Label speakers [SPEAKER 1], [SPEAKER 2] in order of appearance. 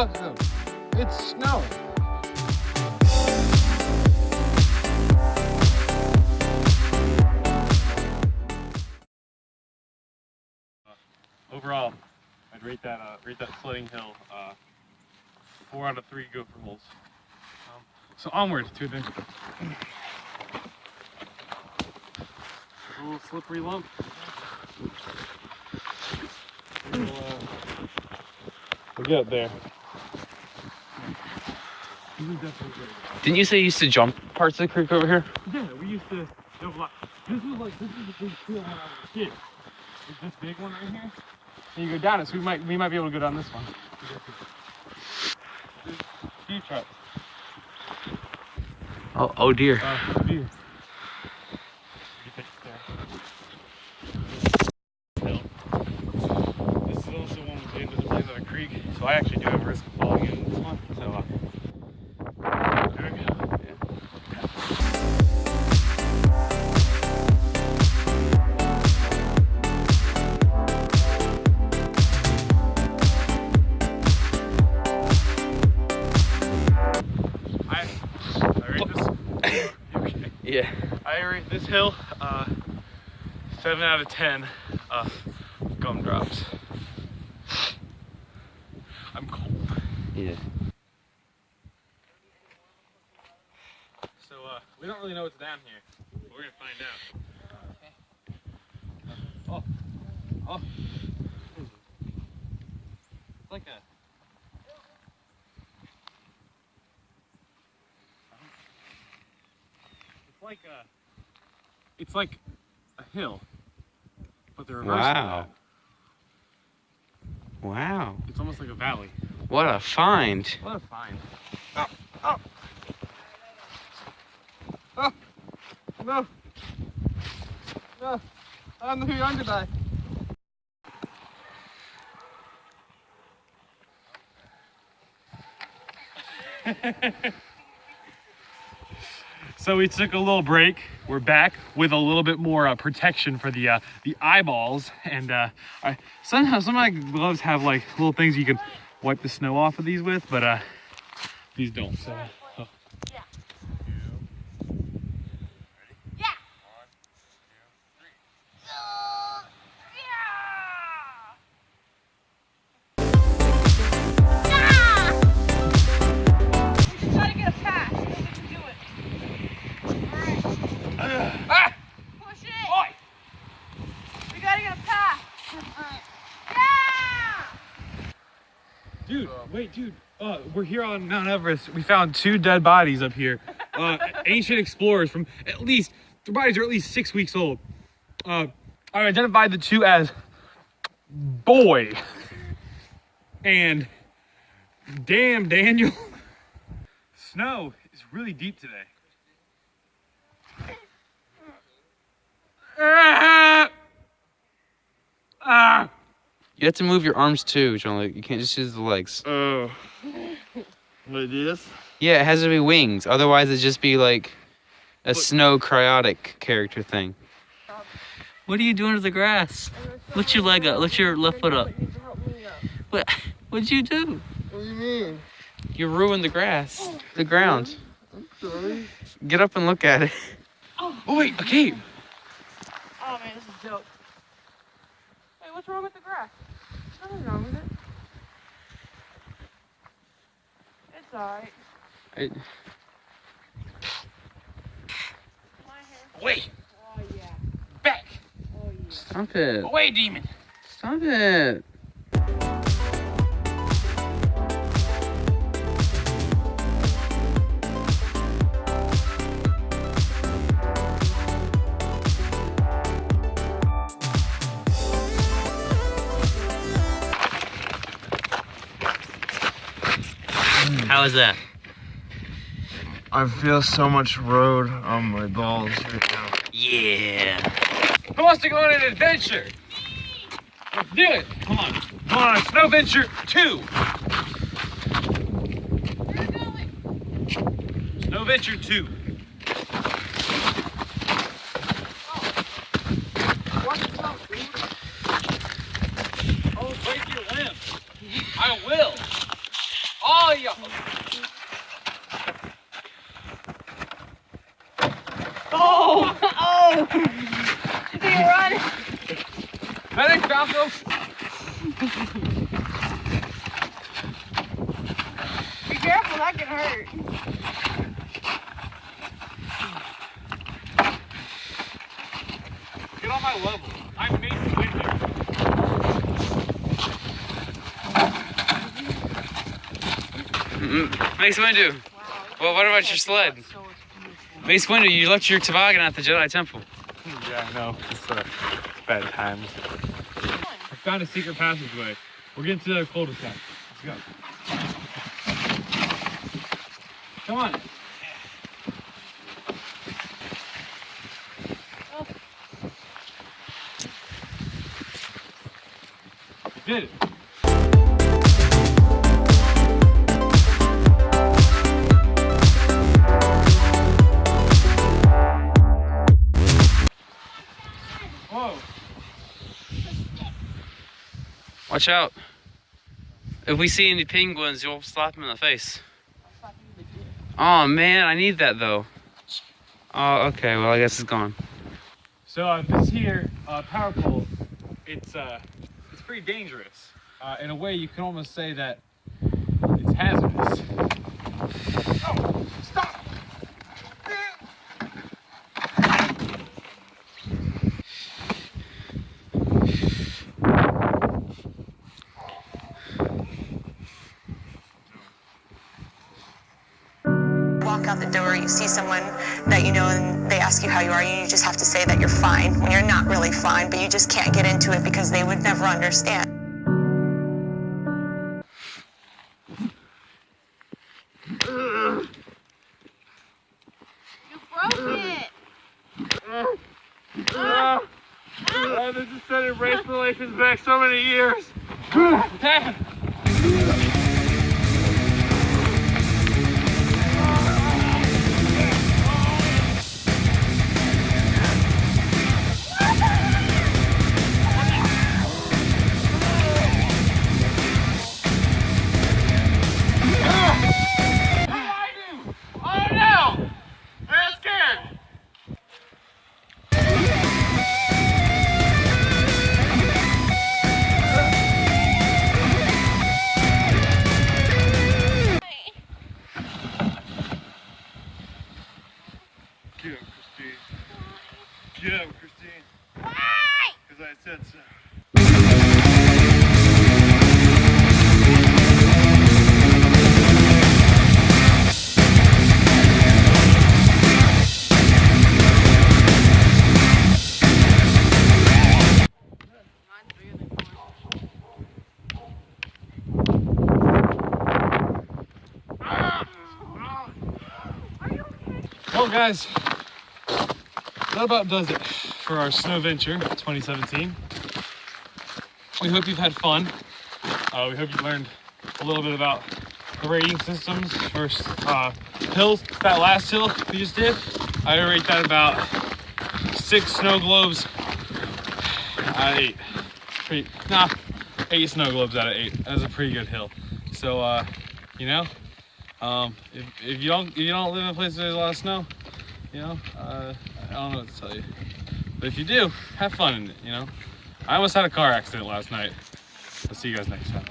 [SPEAKER 1] awesome. It's snowing.
[SPEAKER 2] Overall, I'd rate that sledding hill 4 out of 3 gopher holes. So onward to adventure. A little slippery lump. We'll get up there.
[SPEAKER 3] Didn't you say you used to jump parts of the creek over here?
[SPEAKER 2] Yeah, we used to jump a lot. This is a big trail when I was a kid. There's this big one right here. And you go down it, so we might be able to go down this one. Deer trap.
[SPEAKER 3] Oh dear.
[SPEAKER 2] Deer. This is also one with the end of the creek, so I actually do have a risk of falling in this one. So there we go.
[SPEAKER 3] Yeah.
[SPEAKER 2] I rate this hill 7 out of 10 gumdrops. I'm cold.
[SPEAKER 3] Yeah.
[SPEAKER 2] So we don't really know what's down here, but we're gonna find out. Oh. It's like a. It's like a hill, but the reverse of that.
[SPEAKER 3] Wow.
[SPEAKER 2] It's almost like a valley.
[SPEAKER 3] What a find.
[SPEAKER 2] What a find.
[SPEAKER 1] Oh, no. No, I'm the younger guy.
[SPEAKER 2] So we took a little break. We're back with a little bit more protection for the eyeballs, and somehow some of my gloves have like little things you can wipe the snow off of these with, but these don't. So. Dude, we're here on Mount Everest. We found 2 dead bodies up here. Ancient explorers from their bodies are at least 6 weeks old. I identified the 2 as Boy and Damn Daniel. Snow is really deep today.
[SPEAKER 3] You have to move your arms too, John. Like, you can't just use the legs.
[SPEAKER 1] Oh. Like this?
[SPEAKER 3] Yeah, it has to be wings. Otherwise, it'd just be like a snow cryotic character thing. What are you doing to the grass? Lift your leg up. Lift your left foot up. What'd you do?
[SPEAKER 1] What do you mean?
[SPEAKER 3] You ruined the grass. The ground.
[SPEAKER 1] I'm sorry.
[SPEAKER 3] Get up and look at it.
[SPEAKER 2] Oh wait, a cave.
[SPEAKER 4] Oh man, this is dope. Hey, what's wrong with the grass? Nothing wrong with it. It's alright.
[SPEAKER 2] Wait.
[SPEAKER 4] Oh yeah.
[SPEAKER 2] Back.
[SPEAKER 4] Oh yeah.
[SPEAKER 3] Stop it.
[SPEAKER 2] Away, demon.
[SPEAKER 3] Stop it. How is that?
[SPEAKER 1] I feel so much road on my balls right now.
[SPEAKER 3] Yeah.
[SPEAKER 2] Who wants to go on an adventure? Let's do it. Come on. Come on, Snowventure 2. Snowventure 2. Oh, break your limb. I will.
[SPEAKER 4] Oh! Oh! Did you run?
[SPEAKER 2] Medic, Falco!
[SPEAKER 4] Be careful, that can hurt.
[SPEAKER 2] Get on my level. I'm Mace Windu.
[SPEAKER 3] Mace Windu. Well, what about your sled? Mace Windu, you left your toboggan at the Jedi Temple.
[SPEAKER 2] Yeah, I know. It's bad times. I found a secret passageway. We're getting to the cul-de-sac. Let's go. Come on. You did it. Whoa.
[SPEAKER 3] Watch out. If we see any penguins, you'll slap them in the face. Oh man, I need that though. Oh, okay, well I guess it's gone.
[SPEAKER 2] So this here power pole, it's pretty dangerous. In a way, you can almost say that it's hazardous. Oh, stop!
[SPEAKER 5] Walk out the door, you see someone that you know and they ask you how you are, you just have to say that you're fine when you're not really fine, but you just can't get into it because they would never understand.
[SPEAKER 4] You broke it!
[SPEAKER 1] This has set race relations back so many years. Get him, Christine. Get him, Christine.
[SPEAKER 4] Why?
[SPEAKER 1] Because I said so.
[SPEAKER 2] Well, guys, that about does it for our Snow Venture 2017. We hope you've had fun. We hope you learned a little bit about the rating systems for hills. That last hill we just did, I rate that about 6 snow globes out of 8. 8 snow globes out of 8. That's a pretty good hill. So, you know, if you don't live in a place where there's a lot of snow, you know, I don't know what to tell you. But if you do, have fun in it, you know. I almost had a car accident last night. I'll see you guys next time.